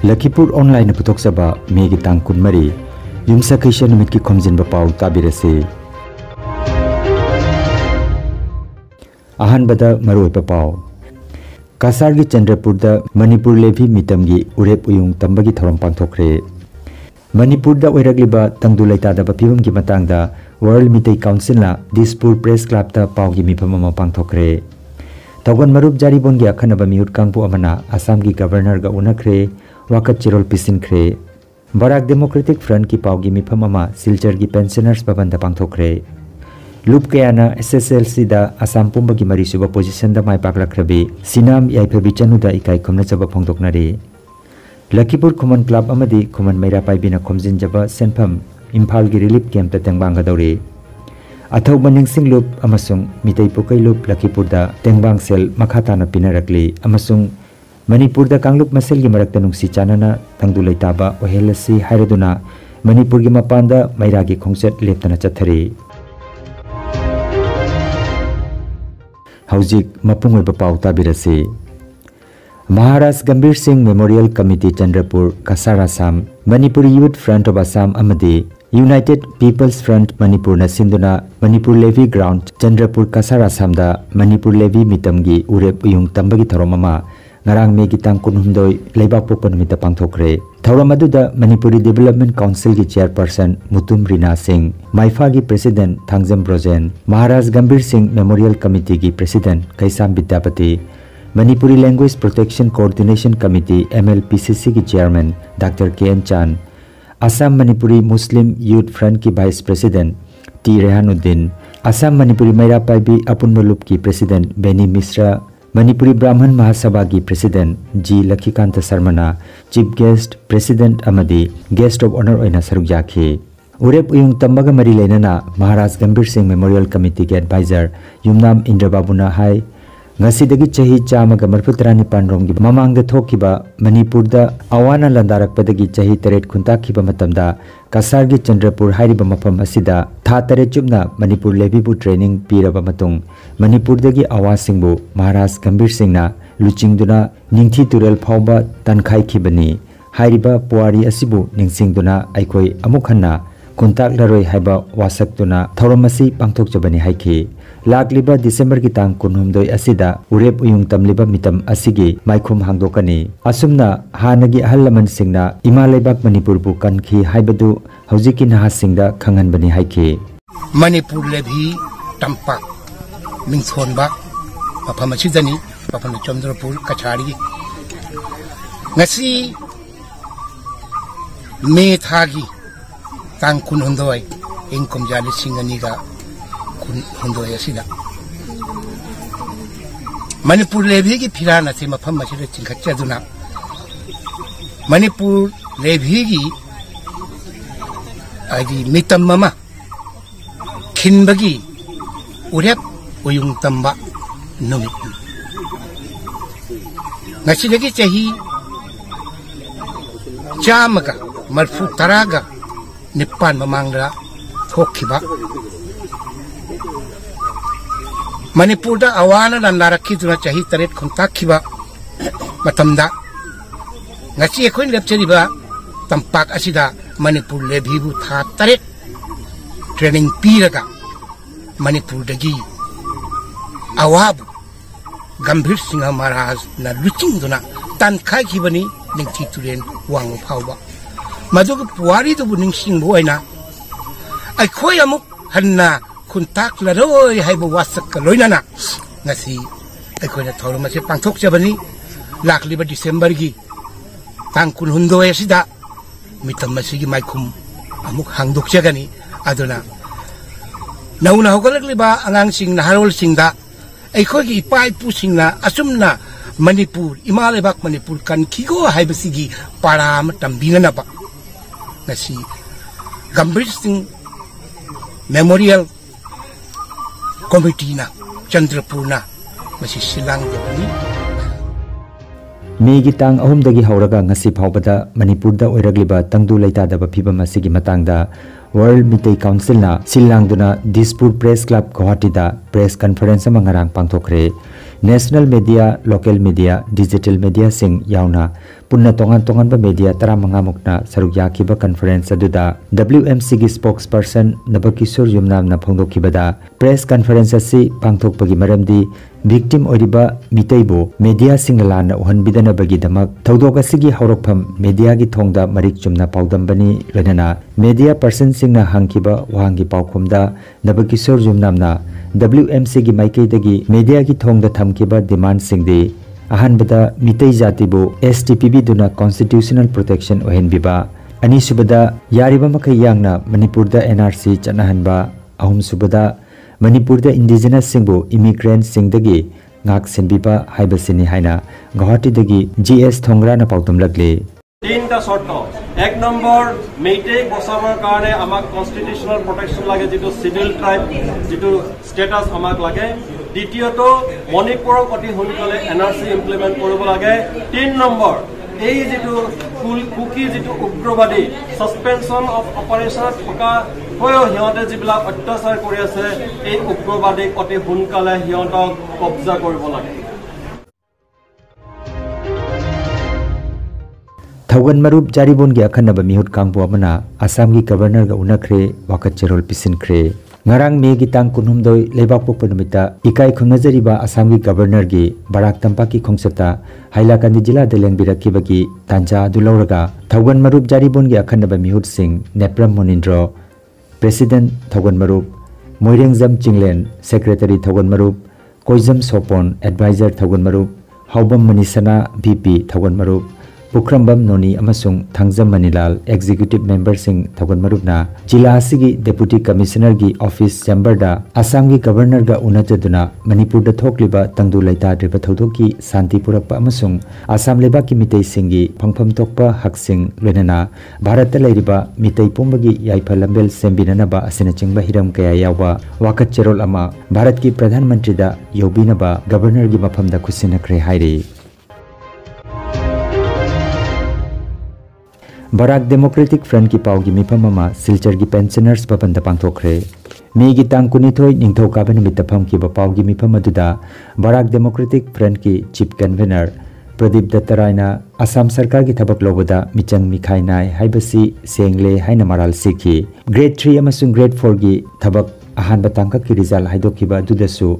Lakhipur online पुथोक्सबा Maggi तांग कुनमरी युमसाखैसा नुमित की खोमजिनबा पाउ ताबिरसे अहानबदा मरोइबा पाउ कासार की चंद्रपुर मणिपुर लेवी मितमगी उरेप उयुंग तंबगी थौरम पांथोखरे मणिपुर ओइरग्लिबा तंगदु लैतादबा फिवम की मतंगदा वर्ल्ड मितै काउंसिल ना दिसपुर प्रेस क्लब ता पाउगी मिफम अमा पांथोखरे तौगन मरुप जारीबोन की अखनबा मिहुत कांगपु अमना असम की गवर्नर गा उनखरे वाकत चिरोल पिसिनखरे बराक डेमोक्रेटिक फ्रंट की पाउगी मिफम अमा सिलचर की पेंशनर्स भवन दा पांथोखरे लूप कयाना SSLC दा असम पुंब की मरीसुबा पोजीशन दा माय पाकलखरबी सिनाम याइफबी चनुदा इकाई खोमनचबा फोंदोकनरे लखीपुर खुमन क्लब अमदी खुमन मैरा पाइबिना खोमजिनजबा सेनफम इम्फाल की रिलीफ कैंप ता तेंगबांगदौरे अथौबा निंगसिंग लूप अमसुंग मितै पुकै लूप लखीपुर दा तेंगबांग सेल मखाताना पिनरकली अमसुंग मणिपुर दा कांगलुप मसेल की मरक्ता नुंगसी चानना तंगदु लैताबा ओहेलसी हाइरदुना मणिपुर की मपांदा मैरा की खोंगचत लेपतना चथरे हौजिक मपुंग ओइबा पाउ ताबिरसे महाराज Gambhir Singh memorial committee Chandrapur Cachar Assam Manipur youth front of Assam अमदी यूनाइटेड पीपल्स फ्रंट मणिपुर न सिंधुना मणिपुर लेवी ग्राउंड चंद्रपुर कासार असम दा मणिपुर लेवी मितमगी उरेप उयुंग तंबगी थौरम ngarang megi tang kunhumdoi leibak pokpa numita pangthokre thauram aduda manipuri development council ki chairperson mutum rina singh maifa ki president thangjam brojen maharaj gambir singh memorial committee ki president kaisam vidyapati manipuri language protection coordination committee MLPCC ki chairman dr KN chan assam manipuri muslim youth front ki vice president T Rehanuddin assam manipuri maira paibi apunba loop ki president Beni Misra Manipuri Brahman Mahasabha की president ji Lakhikant शर्मना chief guest president अमदी guest of honour ओइना सरुक याखे उरेप उयुंग तंबगा मरी लेनना महाराज गंभीर सिंह मेमोरियल कमिटी के एडवाइजर युमनाम इंद्रबाबुना हाई ngasi chahi chamaga marfutranipan romgi mamangda thokiba manipurda awana landarakpadagi chahi taret khuntakhiba matamda kasargi chandrapur hairiba mafam asida tha tare chupna manipur levibu training piraba matung manipurdagi awasingbu maharaj gambir singna luchingduna ningthi turel phawba tankhai khibani hairiba puari asibu ningsingduna aikoi amukhanna kuntak laroi haiba wasaktuna thoromasi pangthokjabani haiki लाकलिबा दिसंबर की तांग कुनहुमदोय असिदा उरेप उयुंग तमलिबा मितम असिगी माइखुम हांगदोकनी असुमना हानगी अहल लमन सिंगना इमा लेबाक मणिपुर बु कनखी हाइबदु हौजिकी नहा सिंगदा खंगनबनी हाइखे मणिपुर लेभी Tampa मिंगथोनबा मफम असिदनी मफम Chandrapur कछाड़ी ngasi मे थागी तांग कुनहुमदोय income जाली सिंगनीगा हुंदोय असिदा मणिपुर लेभी की फिराना से मफम असिदा चिंखच्चदुना मणिपुर लेभी की आदि मितम ममा खिनबगी उरेप उयुंग तंबा नुमित ngasiदगी चाही चामगा मरफु तरागा निप्पान ममांगरा थोखिबा मणिपुर अवाना लंदारखीदुना चाही तरेट खुंताखिबा मतमदा ngasi एखोइन लेपचरिबा तंपाक असिदा मणिपुर लेभिबु था तरेट ट्रेनिंग पीरगा मणिपुर दगी अवाब गंभीर सिंह महाराज ना लुचिंगदुना तनखाखिबनी निंथि तुरेन वांग फावबा मदुग पुवारी दुबु निंसिंगबो ओइना अखोय अमुक हन्ना खुंताक लरोय हाइबो वासक लोइनाना ngasi अखोयना थौरमसे पांथोकजबनी लाखलिबा डिसेंबर की तांग कुनहुंदोय असिदा मितम मसिगी माइखुम अमुक हांगदोकजगनी अदुना नौना होगलकलिबा अंगांसिंग नहारोलसिंगदा अखोयगी इपा इपुसिंगना असुमना मणिपुर इमालेबाक मणिपुर कनखिगो हाइबसिगी पाराम तंबिननबा ngasi गंभीर सिंह मेमोरियल कमिटी ना चंद्रपुरना मसी सिलांग जबनी मेगी तांग अहुमदगी हौरगा ngasi फावबदा मणिपुरदा ओइरग्लिबा तंगदु लैतादबा फिबम असिगी मतंगदा World Mitei Council na silanggduna Dispur Press Club Guwahati da press conference ama ngarang pangthokre. National media, local media, digital media sing yauna punna tongan ba media tara mangamukna saruk yakiba conference aduda WMC gi spokesperson Nabakishore Yumnam na phongdokibada press conference asi pangthokpagi maramdi victim oriba mitaibo media singlana uhanbidana bagi damak thodok asigi horokpham media gi thongda marik chumna paudambani lenana media person singna hangkiba wahangi paukhumda Nabakishore Yumnamna WMC gi maikeidagi media gi thongda thamkiba demand singdi ahanbada mitei jatibu STPB duna constitutional protection ohenbiba ani subada yariba makai yangna Manipurda NRC chanahanba ahum subada Manipurda indigenous singbu immigrant singdagi ngak senbiba haibasini haina Guwahati dagi GS Thongra na pautum lagle तीनटा शर्त एक number मेइटेक बचावर कारणे आमाक constitutional protection लागे जितु civil tribe जितु status आमाक लागे द्वितीयतो मणिपुरक अति सोनकाले NRC implement करिब लागे 3 नम्बर এই जितु कुकी जितु उग्रवादी सस्पेंशन अफ ऑपरेशन থকা হয়ও হিয়তে যিবিলাক অত্যাচাৰ কৰি আছে এই উগ্ৰবাদীক অতি সোনকালে হিয়তক কব্জা কৰিব লাগে Thaugan Marup Jaribon gi akhanaba mihut kangbu amana Assam gi governor ga unakre wakat cherol pisinkre ngarang me gi tang kunhumdoi lebak pokpa numita ikai khungnajariba Assam gi governor gi Barak Tampaki khongchata Hailakandi jila deleng biraki bagi tanja dulauraga Thaugan Marup Jaribon gi akhanaba mihut sing Nepram Monindro President Thaugan Marup Moirengjam Chinglen Secretary Thaugan Marup Koizam Sopon Advisor Thaugan Marup Haubam Manisana VP Thaugan Marup Pukrambam Noni amasung Thangjam Manilal Executive Member sing Thaugan Marupna Jila asigi Deputy Commissioner gi Office Chamber da Assam gi Governor ga unajaduna Manipur da thokliba tangdu laita driba thodoki santi purakpa amasung Assam leba ki mitei singi phangpham tokpa haksing lenana Bharat ta leiriba mitei pumbagi yaifa lambel sembinana ba asina chingba hiram kaya yawa wakat cherol ama Bharat ki Pradhan Mantri da yobina ba Governor gi mafam da khusinakre hairi Barak Democratic Front ki paugi mipamama Silchar gi pensioners babanda pangthokre me gi tang kunithoi ningthau kaben mitapam ki ba paugi mipamaduda Barak Democratic Front ki chief convener Pradip Dattaraina Assam Sarkar gi thabak lobada michang mikhainai haibasi sengle haina maral sikhi grade 3 amasung grade 4 gi thabak ahan batangka ki result haidokiba dudasu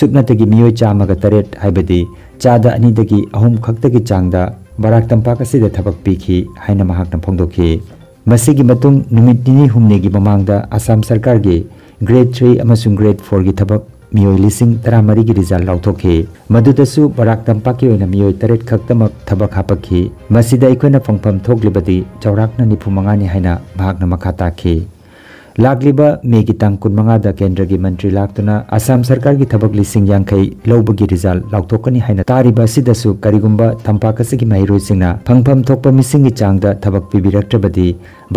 suknatagi miyoi chamaga taret haibadi chada ani dagi ahum khaktagi changda Barak Tampak asida thabak pikhi haina mahakna phongdokhi masigi matung numit nini humne gi mamangda Assam Sarkar gi grade 3 amasung grade 4 gi thabak miyoi lising 13 gi result lauthokhi madudasu Barak Tampak ki oina miyoi taret khaktamak thabak hapakhi masida ikoina phongpham thoklibadi chaurakna 95 ni haina mahakna makha takhi Lagliba megi tang kunmanga da kendra gi mantri laktuna Assam Sarkar gi thabak lising yangkai lobagi result lauthokani haina tariba sidasu karigumba tampakasigi mairoi singna phangpham thokpa mising gi changda thabak pibiraktrabadi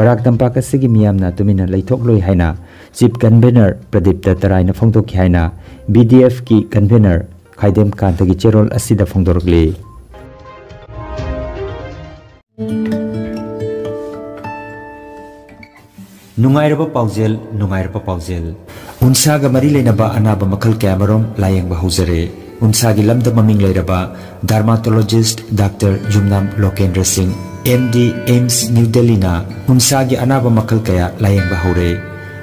Barak tampakasigi miyamna tumina leithokloi haina chief convener Pradip Dattaraina phongdokhi haina BDF ki convener Khaidem Kantagi cherol asida phongdorokli Nungairaba paujel unsaga mari leinaba anaba makhal kamarom layengba hojare unsagi lamda maming leiraba dermatologist Dr. Yumnam Lokendra Singh MD AIMS New Delhi na unsagi anaba makhal kaya layengba hore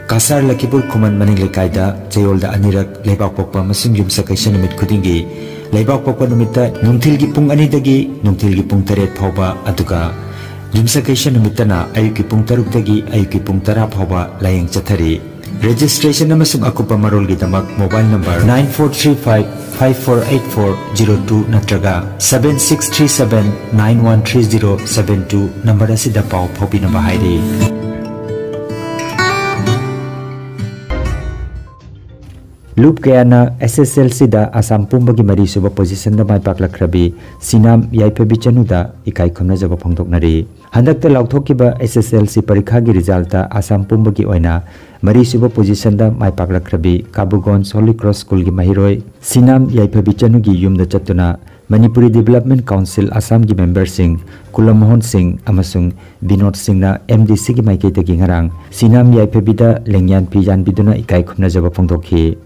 Kasar Lakipur Kuman maning lekaida chayolda anirak leibak pokpa masing yumsa kaisa numit khudingi leibak pokpa numita nungthilgi pung ani dagi nungthilgi pung 3 phauba aduga Jumsa kaisa numitana ayuki pung 3 dagi ayuki pung 10 phauba layeng chathari registration amasung akupa marol gi damak mobile number 9435548402 natraga 7637913072 number asida pau phobina bahairi Loop kayana SSLC da Assam pumbagi mari suba position da mai paklakrabi Sinam Yaipabi Chanuda ikai khomna jaba phongdoknari handakta lauthokiba SSLC parikha gi result ta Assam pumbagi oina mari suba position da mai paklakrabi Kabugon Holy Cross School gi mahiroi Sinam Yaipabi Chanu gi yumda chatuna Manipuri Development Council Assam ki member sing Kulam Mohan Singh amasung Binod Singh na MDC ki maikei te ki ngarang sinam yaipebida lengyan pijan biduna ikai khumna jaba phongdokhi.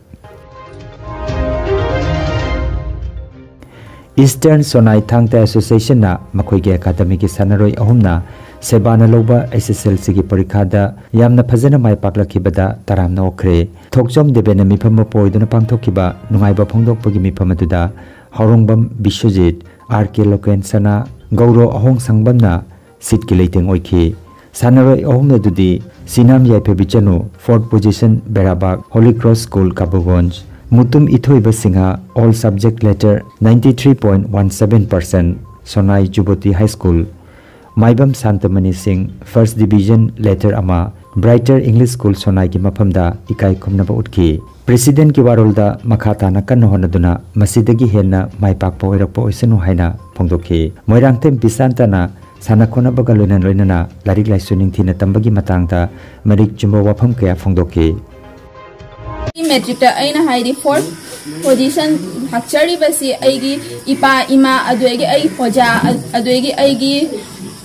Eastern Sonai Thangta Association na makhoi ge academy ki sanaroi ahumna sebana loba SSLC ki parikha da yamna phajana mai paklakhibada taramna okhre thokjom debena mifam poiduna pangthokiba nungaiba phongdokpagi mifam aduda Horongbam Bishojit RK Loken Sana Gauro Ahong Sangbamna sit ki leiteng oikhi sanaroi ahumna dudi sinam yaipebichanu 4th position Berabak Holy Cross School Kabugonj Mutum Ithoiba Singha all subject letter 93.17% Sonai Juboti High School Maibam Santamani Singh first division letter ama Brighter English School Sonai ki maphamda ikai khumnaba utki President ki warolda makhata na kan honaduna masidagi henna maipakpa oirakpa oisanu haina phongdokhi Moirangtem Bisantana Sanakhona bagaloinan loinana larik laisuning thina tambagi matangta marik chumba wafam kaya phongdokhi Metric ta aina haidi 4th position hakchari basi aigi ipa ima aduegi ai hoja aduegi aigi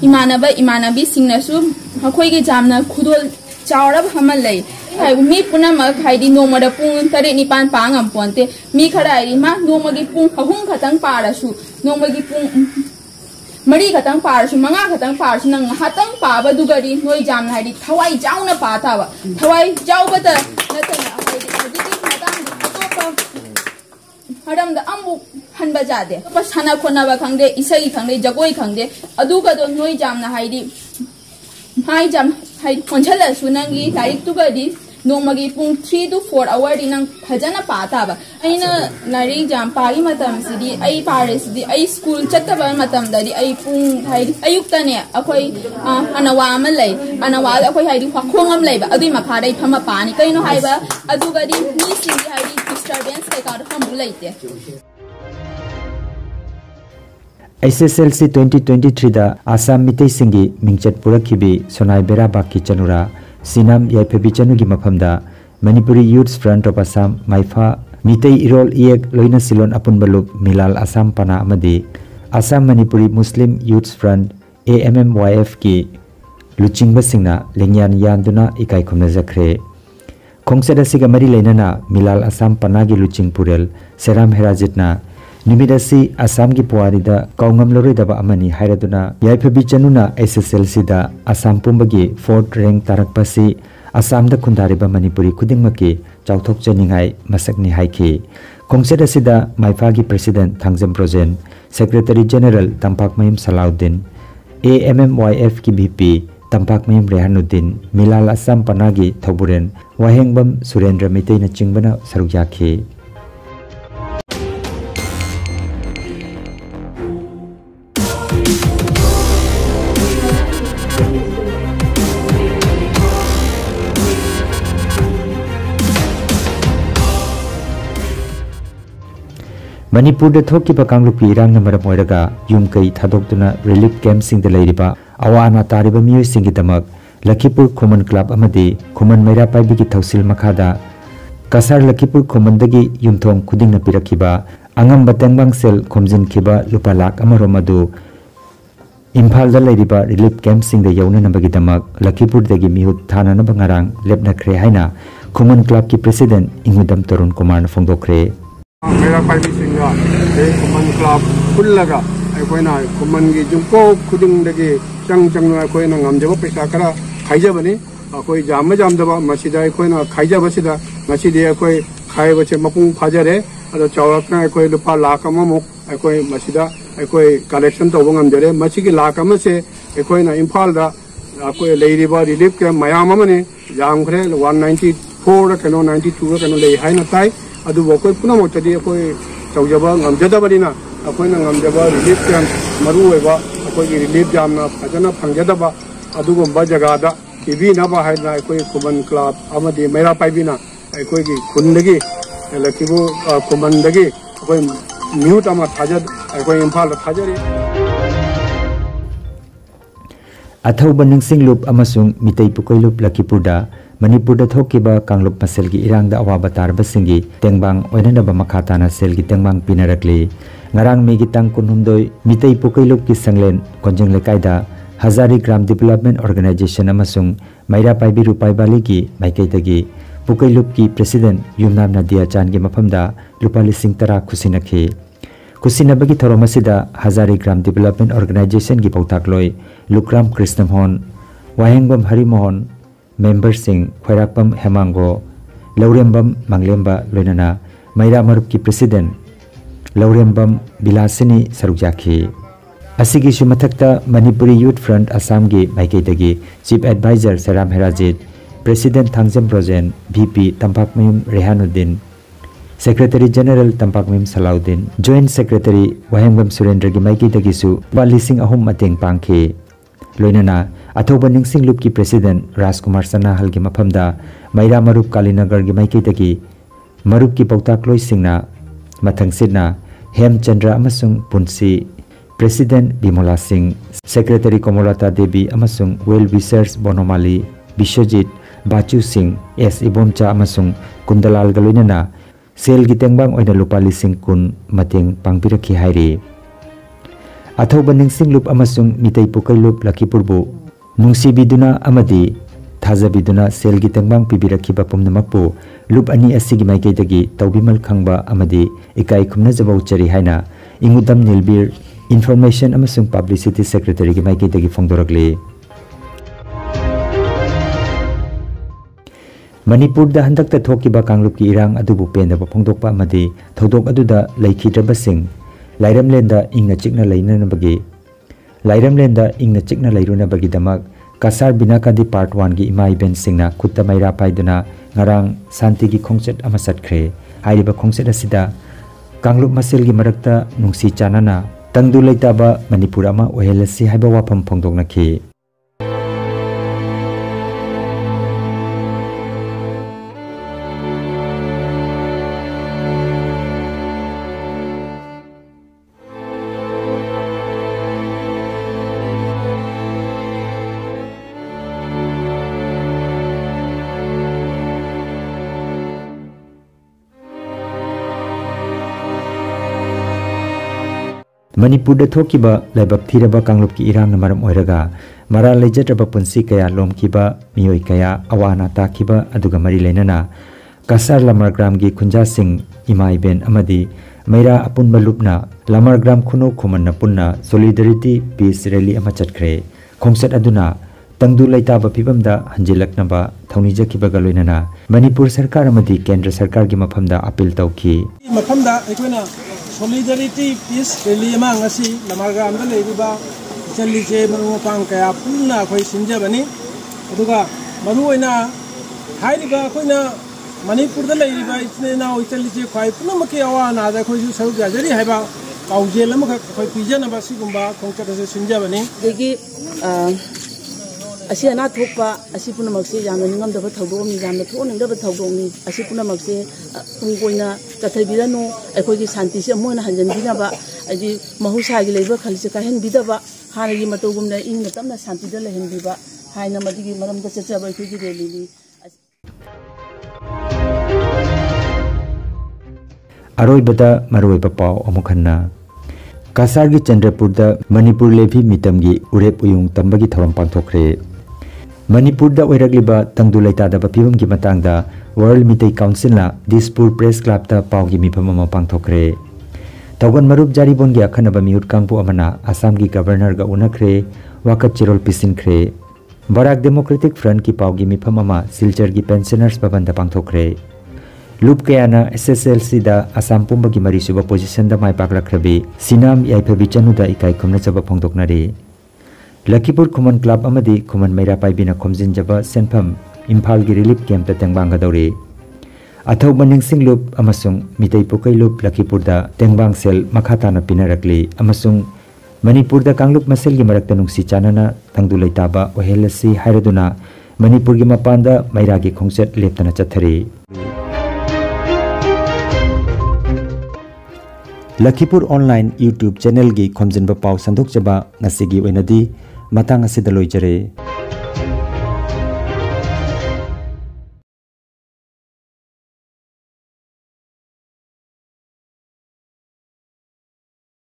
imanaba imanabi singnasu hakoigi jamna khudol chawrab hamal lai haibu mi punama haidi nomada pung tare nipan pangam ponte mi khara ai ma nomagi pung ahum khatang parasu nomagi pung mari khatang parasu manga khatang parasu nang hatang paba dugari noi jamna haidi thawai jauna pa thawa thawai jawbata natana Haram da ambu hanba jade pas hana khona ba khangde isai khangde jagoi khangde adu ka do noi jamna haidi hai jam hai ponjhala sunangi tarik tu ga di nomagi pung 3 to 4 hour di nang phajana pata ba aina nari jam pagi matam sidi ai pares di ai school chatta ba matam da di ai pung hai ayukta ne akoi anawa amal lai anawa akoi hai di khongam lai ba adu makha dai phama pani kaino hai ba adu ga di mi sidi hai di disturbance kai ka kham bulaite SSLC 2023 da Assam Mitei Singi Mingchat Purakhibi Sonai Berabak ki chanura Sinam Yaiphebi chanugi maphamda Manipuri Youth Front of Assam Maifa Mitei Irol Iek Loina Silon Apunbaluk Milal Assam Pana amadi Assam Manipuri Muslim Youth Front AMMYF ki Luchingba Singna Lengyan Yanduna ikai khumna jakhre Khongseda siga mari leinana Milal Assam Pana gi Luching Purel Seram Herajitna Nimidasi Assam ki puarida kaungam loroi daba amani hairaduna Yaiphebi chanuna SSLC da Assam pumbagi 4th rank tarakpasi Assam da khundariba Manipuri khudingmaki chauthok chaningai masakni haiki Khongseda sida Maifa gi President Thangjam Projen Secretary General Tampak Mayim Salauddin AMMYF ki VP Tampak Mayim Rehanuddin Milal Assam Panagi Thoburen Wahengbam Surendra Mitei na chingbana saruk yakhi Manipur da thoki pa kanglupi irang namara moiraga yumkai thadokduna relief camp sing da leiriba awana tariba miyoi singi damak Lakhipur Khoman Club amadi Khoman Maira Paibi ki thausil makhada Kasar Lakhipur Khoman dagi yumthong khuding na pirakhiba angam batengbang sel khomjin khiba lupa lakh amaromadu Imphal da leiriba relief camp sing da yauna nabagi damak Lakhipur dagi mihut thana na bangarang lepna khre haina Khoman Club ki president Ingudam Tarun Kumar na phongdokre मेरा पाइबी सिंगा Koeman club खुल्लगा अखोना Koeman की जुमको खुदिंग दगे चंग चंग अखोना ngамजब पैसा खरा खाइजबनी अखोई जाम जामदबा मसिदा अखोना खाइजबसिदा मसिदे अखोई खाइबसे मपुंग फाजरे अदो चौरकना अखोई लुपा लाख अममुक अखोई मसिदा अखोई कलेक्शन तोब ngамजरे मसिगी लाख अमसे अखोना इम्फाल दा अखोई लेरिबा रिलीफ के मयाम अमने जामखरे 194 कनो 92 कनो ले हाइना ताई अदु अखोई पुनमक्तदी अखोई चौजबा ngамजदबनिना अखोइना ngамजबा रिलीफ कैंप मरु ओइबा अखोई रिलीफ जामना फजना फंगजदबा अदुगुंबा जगादा किबीनबा हाइना अखोई कुमन क्लब अमदी मेरा पाइबिना अखोई की खुंदगी लखिबु कुमनदगी अखोई म्यूट अमा थाजद अखोई इम्फाल थाजरी अथौबा निंगसिंग लुप अमसुंग मितै पुकोइ loop लखिपुरदा Manipur da thokiba kanglup pasel gi irang da awaba tarba singi tengbang oinanaba makhata na sel gi tengbang pinarakli ngarang megi tang kunhumdoi mitei pukailup ki sanglen konjeng lekaida Hazari Gram Development Organization amasung Maira Paibi Rupai Bali ki maikaitagi pukailup ki President Yumnam Nadia Chan gi mafamda lupa lising tara khusinakhi kusinabagi thoromasida Hazari Gram Development Organization gi pautakloi Lukram Krishnamhon Wahengbam Harimohon member sing Khairakpam Hemango Laurembam Manglemba loinana Maira Marup ki President Laurembam Bilasini Sarukjaki asigi sumathakta Manipuri Youth Front Assam gi maikaitagi Chief Advisor Saram Herajit President Thangjam Projen VP Tampakmim Rehanuddin Secretary General Tampakmim Salaudin Joint Secretary Wahengbam Surendra gi maikaitagi su Balising ahum mateng pangkhi loinana athoba ningsing lup ki President Rajkumar Sana hal gi mafamda Maira Marup Kalinagar gi maikaitagi Marup ki pautakloi singna mathang sidna Hemchandra amasung Punsi President Bimola Singh Secretary Komolata Devi amasung Well Wishers Bonomali Bishojit Bachu Singh S Ibomcha amasung Kundalal galoinana sel gi tengbang oina lupa lising kun mateng pangpirakhi hairi athoba ningsing lup amasung mitei pukai lup Lakipurbu nungsi biduna amadi thaja biduna sel gi tengbang pibirakhiba pumnamakpu lup ani asigi maikaitagi tawbimal khangba amadi ikai khumna jabau chari haina ingudam Nilbir Information amasung Publicity Secretary gi maikaitagi phongdorakli Manipur da handakta thokiba kanglup ki irang adubu pendaba phongdokpa amadi thodok aduda laikhidrabasing Lairamlenda ingna chikna lainanabagi Lairamlenda ingna chikna lairunabagi damak Kasar Binakadi Part 1 gi ima event singna khutta maira paiduna ngarang santi gi khongchet ama satkre hairiba khongchet asida kanglup masel gi marakta nungsi chanana tangdu leitaba Manipur ama ohelasi haiba wafam phongdoknakhi Manipur da thokiba laibak thiraba kanglup ki irang namaram oiraga mara lejatraba punsi kaya lomkiba miyoi kaya awana takiba aduga mari leinana Kasar Lamargram gi Khunja Singh imai ben amadi Maira apunba lupna Lamargram khuno khumanna punna Solidarity Peace Rally ama chatkre khongset aduna tangdu leitaba pibamda hanjilaknaba thaunija galoinana Manipur Sarkar amadi Kendra Sarkar gi mafamda appeal tawki mafamda ekoina Solidarity Peace Rally ama ngasi Lamargram da leiba chalije marupang kaya punna khoi sinjabani aduga maruoina hairiba koina Manipur da leiba isna chalije khoi punna maki awana da khoi saru jari haiba pauje lama khoi pijana basi gumba khongcha da sinjabani degi asi ana thokpa asi punamakse jamna ningam da thodom jamna thoning da thodom ni asi punamakse ungkoina kathabirano akhoi gi shanti se moina hanjan binaba aji mahusa gi leiba khalse ka hen bidaba hana gi matogumna ingna tamna shanti da lehen biba haina madigi maram da chachaba akhoi gi relili aroibada maroiba pau amukhanna Kasar gi Chandrapur da Manipur levi mitam gi urep uyung tambagi thorom pangthokre Manipur da oiragliba tangdu leita da pibam gi matangda World Mitai Council na Dispur Press Club ta pau gi mifam ama pangthokre Taugan marup jaribon gi akhanaba miut kangpu amana Assam gi Governor ga unakre wakat chirol pisinkre Barak Democratic Front ki pau gi mifam ama Silchar gi Pensioners Bhavan da pangthokre Lup kayana SSLC da Assam pumba gi mari suba position da mai paklakrabi Sinam yaiphabi chanu da ikai khumna chaba phongdoknari Lakipur Khuman Club amadi Khuman Maira Paibina khomjin jaba senpham Imphal gi relief camp ta tengbang gadori Athau baning singlup amasung mitei pokai lup Lakipur da tengbang sel makhata na pinarakli amasung Manipur da kanglup masel gi marakta nungsi chanana tangdu leitaba ohelasi hairaduna Manipur gi mapanda Maira gi khongchet leptana chathari Lakipur Online YouTube channel gi khomjinba pau sandok jaba ngasigi oinadi matang asida loijare